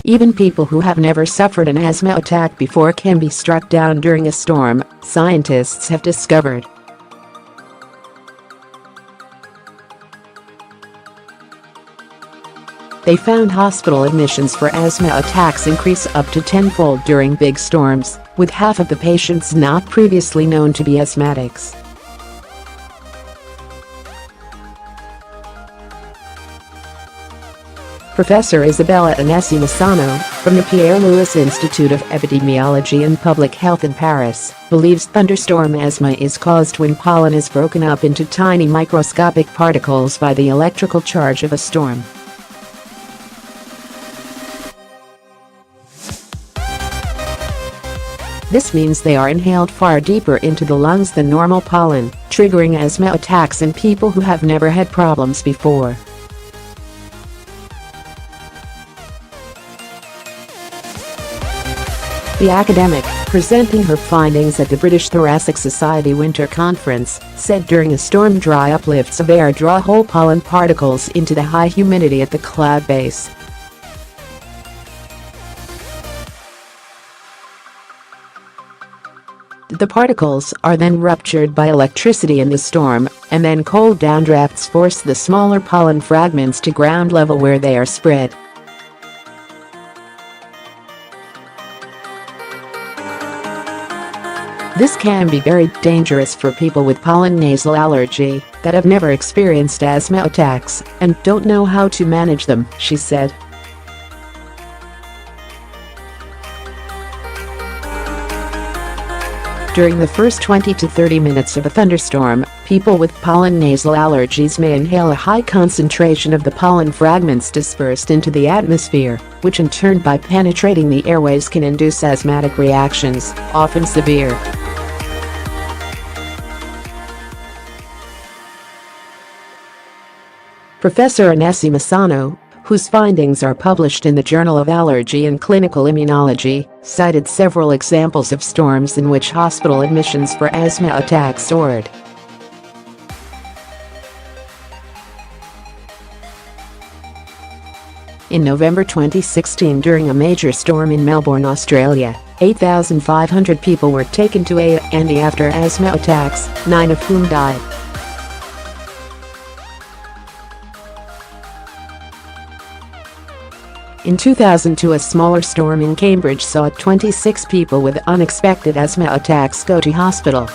Even people who have never suffered an asthma attack before can be struck down during a storm, scientists have discovered. They found hospital admissions for asthma attacks increase up to tenfold during big storms, with half of the patients not previously known to be asthmatics. Professor Isabella Annesi-Maesano, from the Pierre Institute of Epidemiology and Public Health in Paris, believes thunderstorm asthma is caused when pollen is broken up into tiny microscopic particles by the electrical charge of a storm. This means they are inhaled far deeper into the lungs than normal pollen, triggering asthma attacks in people who have never had problems before. The academic, presenting her findings at the British Thoracic Society Winter Conference, said during a storm dry uplifts of air draw whole pollen particles into the high humidity at the cloud base. The particles are then ruptured by electricity in the storm, and then cold downdrafts force the smaller pollen fragments to ground level where they are spread. This can be very dangerous for people with pollen nasal allergy that have never experienced asthma attacks and don't know how to manage them, she said. During the first 20 to 30 minutes of a thunderstorm, people with pollen nasal allergies may inhale a high concentration of the pollen fragments dispersed into the atmosphere, which in turn by penetrating the airways can induce asthmatic reactions, often severe. Professor Annesi-Maesano, whose findings are published in the Journal of Allergy and Clinical Immunology, cited several examples of storms in which hospital admissions for asthma attacks soared. In November 2016, during a major storm in Melbourne, Australia, 8,500 people were taken to A&E after asthma attacks, 9 of whom died. In 2002, a smaller storm in Cambridge saw 26 people with unexpected asthma attacks go to hospital.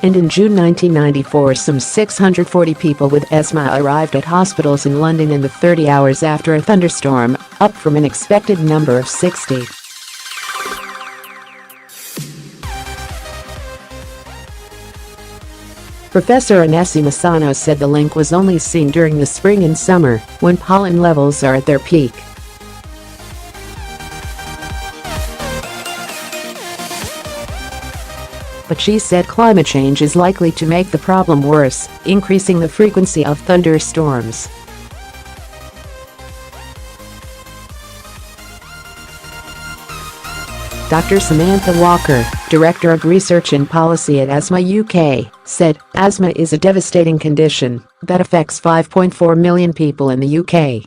And in June 1994, some 640 people with asthma arrived at hospitals in London in the 30 hours after a thunderstorm, up from an expected number of 60. Professor Annesi-Maesano said the link was only seen during the spring and summer, when pollen levels are at their peak. But she said climate change is likely to make the problem worse, increasing the frequency of thunderstorms. Dr. Samantha Walker, Director of Research and Policy at Asthma UK, said, "Asthma is a devastating condition that affects 5.4 million people in the UK.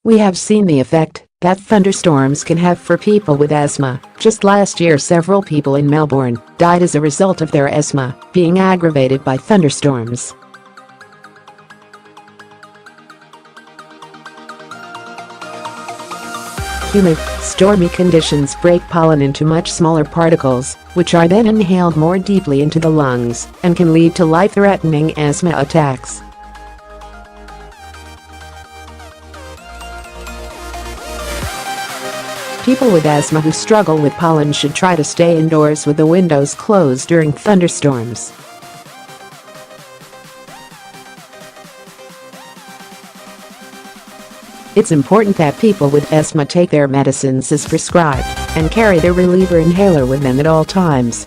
We have seen the effect that thunderstorms can have for people with asthma. Just last year, several people in Melbourne died as a result of their asthma being aggravated by thunderstorms." Humid, stormy conditions break pollen into much smaller particles, which are then inhaled more deeply into the lungs and can lead to life-threatening asthma attacks. People with asthma who struggle with pollen should try to stay indoors with the windows closed during thunderstorms. It's important that people with asthma take their medicines as prescribed and carry their reliever inhaler with them at all times.